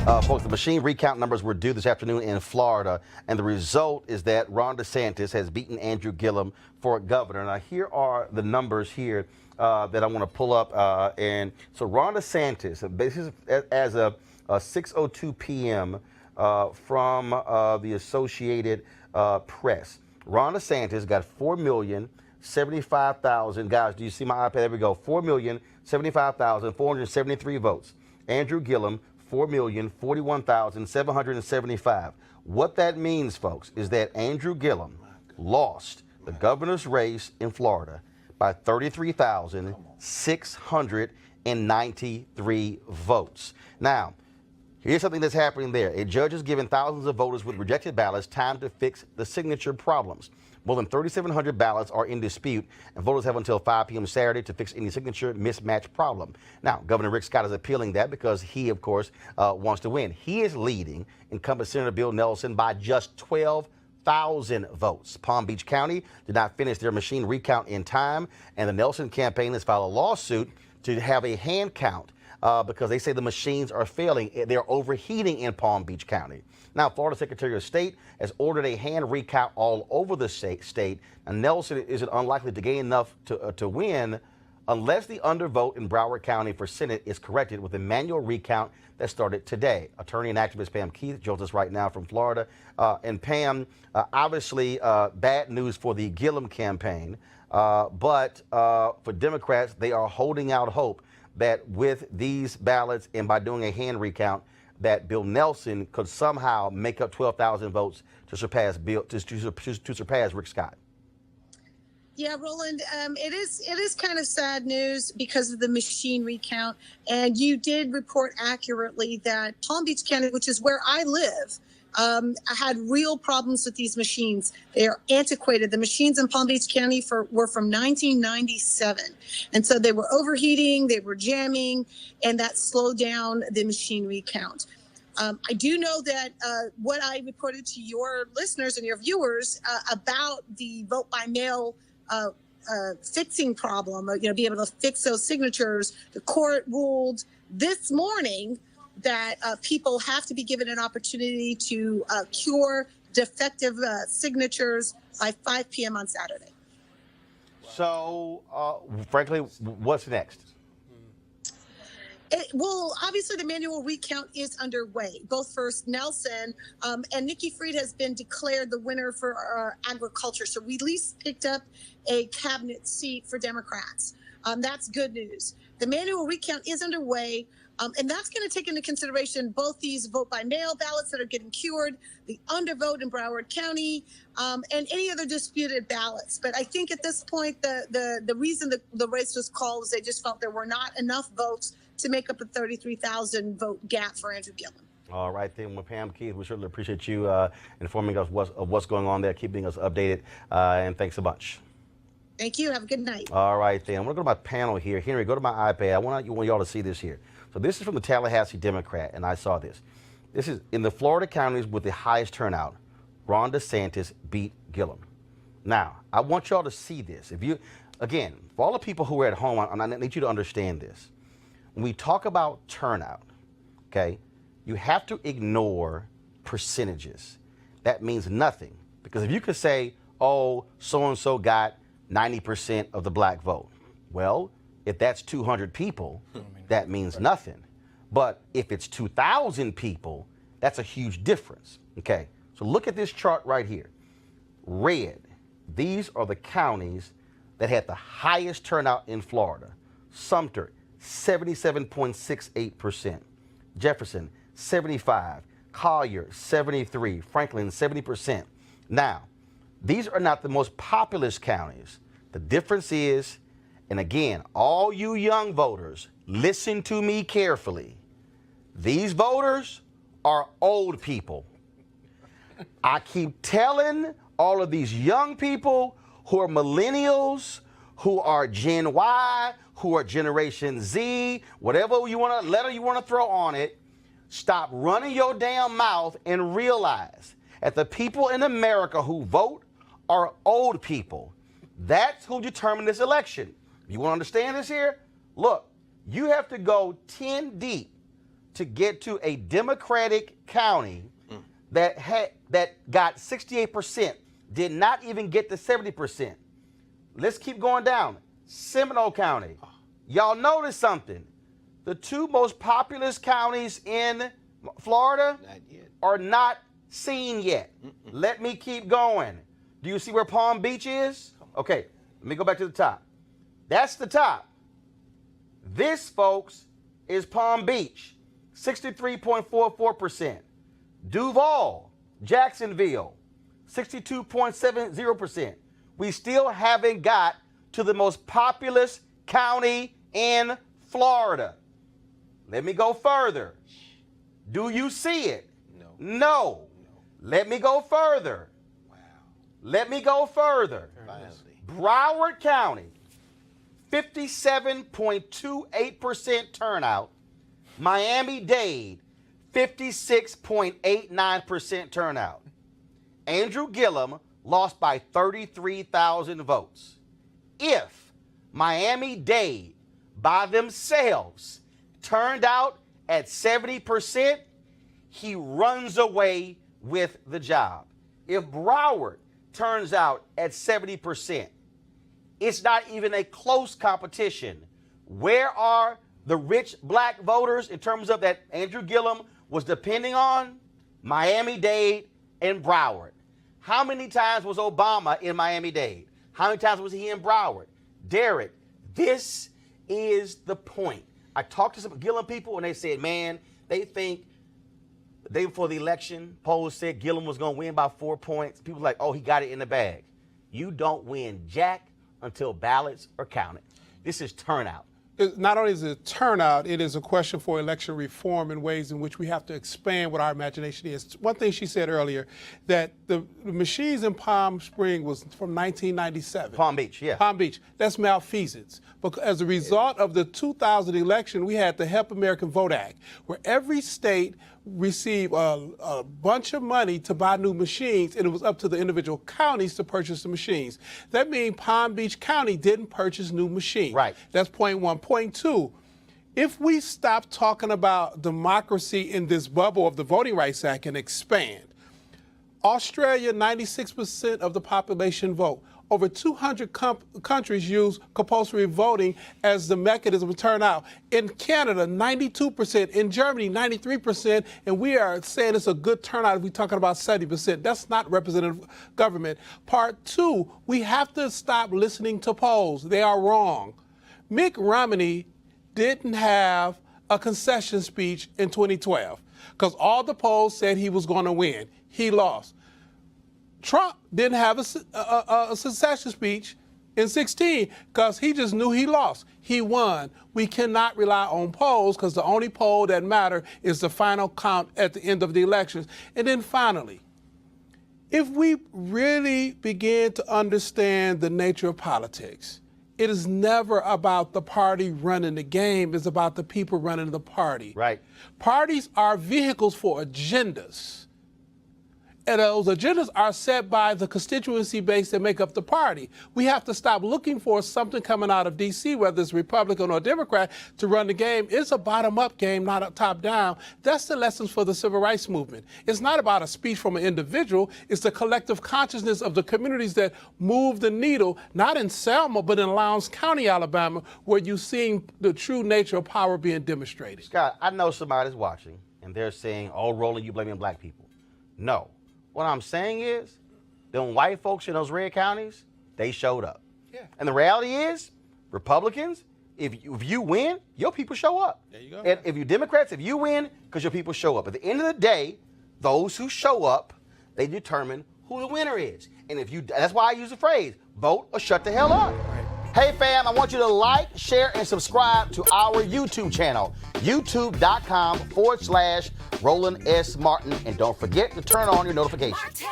Folks, the machine recount numbers were due this afternoon in Florida, and the result is that Ron DeSantis has beaten Andrew Gillum for governor. Now, here are the numbers here that I want to pull up. And so Ron DeSantis, this is as of 6:02 p.m. From the Associated Press. Ron DeSantis got 4,075,000. Guys, do you see my iPad? There we go. 4,075,473 votes. Andrew Gillum, 4,041,775. What that means, folks, is that Andrew Gillum lost the governor's race in Florida by 33,693 votes. Now, here's something that's happening there. A judge has given thousands of voters with rejected ballots time to fix the signature problems. More than 3,700 ballots are in dispute, and voters have until 5 p.m. Saturday to fix any signature mismatch problem. Now, Governor Rick Scott is appealing that because he, of course, wants to win. He is leading incumbent Senator Bill Nelson by just 12,000 votes. Palm Beach County did not finish their machine recount in time, and the Nelson campaign has filed a lawsuit to have a hand count because they say the machines are failing. They're overheating in Palm Beach County. Now, Florida Secretary of State has ordered a hand recount all over the state. And Nelson isn't unlikely to gain enough to win unless the undervote in Broward County for Senate is corrected with a manual recount that started today. Attorney and activist Pam Keith joins us right now from Florida. And Pam, obviously bad news for the GIllum campaign, but for Democrats, they are holding out hope that with these ballots and by doing a hand recount, that Bill Nelson could somehow make up 12,000 votes to surpass surpass Rick Scott. Yeah, Roland, it is kind of sad news because of the machine recount. And you did report accurately that Palm Beach County, which is where I live, had real problems with these machines. They are antiquated. The machines in Palm Beach County were from 1997. And so they were overheating, they were jamming, and that slowed down the machine recount. I do know that what I reported to your listeners and your viewers about the vote by mail fixing problem, being able to fix those signatures, the court ruled this morning that people have to be given an opportunity to cure defective signatures by 5 p.m. on Saturday. So, frankly, what's next? Well, obviously, the manual recount is underway, both for Nelson and Nikki Fried has been declared the winner for agriculture. So we at least picked up a cabinet seat for Democrats. That's good news. The manual recount is underway. And that's going to take into consideration both these vote by mail ballots that are getting cured, the undervote in Broward County, and any other disputed ballots. But I think at this point, the reason the race was called is they just felt there were not enough votes to make up a 33,000 vote gap for Andrew Gillum. All right, then, with Pam Keith, we certainly appreciate you informing us of what's going on there, keeping us updated, and thanks so much. Thank you. Have a good night. All right, then. I'm going to go to my panel here. Henry, go to my iPad. I want y'all to see this here. So this is from the Tallahassee Democrat, and I saw this. This is in the Florida counties with the highest turnout. Ron DeSantis beat Gillum. Now, I want y'all to see this. Again, for all the people who are at home, I need you to understand this. When we talk about turnout, okay, you have to ignore percentages. That means nothing. Because if you could say, oh, so-and-so got 90% of the black vote. Well, if that's 200 people, that means nothing. But if it's 2,000 people, that's a huge difference. Okay, so look at this chart right here. Red, these are the counties that had the highest turnout in Florida. Sumter, 77.68%. Jefferson, 75. Collier, 73. Franklin, 70%. Now, these are not the most populous counties. The difference is, and again, all you young voters, listen to me carefully. These voters are old people. I keep telling all of these young people who are millennials, who are Gen Y, who are Generation Z, whatever letter you want to throw on it, stop running your damn mouth and realize that the people in America who vote are old people. That's who determined this election. You want to understand this here? Look, you have to go 10 deep to get to a Democratic county that got 68%, did not even get to 70%. Let's keep going down. Seminole County. Y'all notice something. The two most populous counties in Florida are not seen yet. Let me keep going. Do you see where Palm Beach is? Okay, let me go back to the top. That's the top. This, folks, is Palm Beach, 63.44%. Duval, Jacksonville, 62.70%. We still haven't got to the most populous county in Florida. Let me go further. Do you see it? No. Let me go further. Wow. Let me go further. Broward County, 57.28% turnout. Miami-Dade, 56.89% turnout. Andrew Gillum lost by 33,000 votes. If Miami-Dade by themselves turned out at 70%, he runs away with the job. If Broward turns out at 70%, it's not even a close competition. Where are the rich black voters in terms of that Andrew Gillum was depending on? Miami-Dade and Broward. How many times was Obama in Miami-Dade? How many times was he in Broward? Derek, this is the point. I talked to some Gillum people and they said, man, they think the day before the election, polls said Gillum was going to win by 4 points. People were like, oh, he got it in the bag. You don't win jack until ballots are counted. This is turnout. Not only is it turnout, it is a question for election reform in ways in which we have to expand what our imagination is. One thing she said earlier, that the machines in Palm Springs was from 1997. Palm Beach, yeah. Palm Beach. That's malfeasance. But as a result of the 2000 election, we had the Help American Vote Act, where every state received a bunch of money to buy new machines, and it was up to the individual counties to purchase the machines. That means Palm Beach County didn't purchase new machines. Right. That's point one. Point two, if we stop talking about democracy in this bubble of the Voting Rights Act and expand, Australia, 96% of the population vote. Over 200 countries use compulsory voting as the mechanism of turnout. In Canada, 92%. In Germany, 93%. And we are saying it's a good turnout if we're talking about 70%. That's not representative government. Part two, we have to stop listening to polls. They are wrong. Mitt Romney didn't have a concession speech in 2012 because all the polls said he was going to win. He lost. Trump didn't have a secession speech in 2016 because he just knew he lost. He won. We cannot rely on polls because the only poll that matters is the final count at the end of the elections. And then finally, if we really begin to understand the nature of politics, it is never about the party running the game. It's about the people running the party. Right. Parties are vehicles for agendas. And those agendas are set by the constituency base that make up the party. We have to stop looking for something coming out of D.C., whether it's Republican or Democrat, to run the game. It's a bottom-up game, not a top-down. That's the lessons for the civil rights movement. It's not about a speech from an individual. It's the collective consciousness of the communities that move the needle, not in Selma, but in Lowndes County, Alabama, where you're seeing the true nature of power being demonstrated. Scott, I know somebody's watching, and they're saying, oh, Roland, you blaming black people. No. What I'm saying is, them white folks in those red counties, they showed up. Yeah. And the reality is, Republicans, if you win, your people show up. There you go. And if you Democrats, if you win, because your people show up. At the end of the day, those who show up, they determine who the winner is. And that's why I use the phrase, vote or shut the hell up. Right. Hey fam, I want you to like, share, and subscribe to our YouTube channel, youtube.com/Roland S. Martin. And don't forget to turn on your notifications.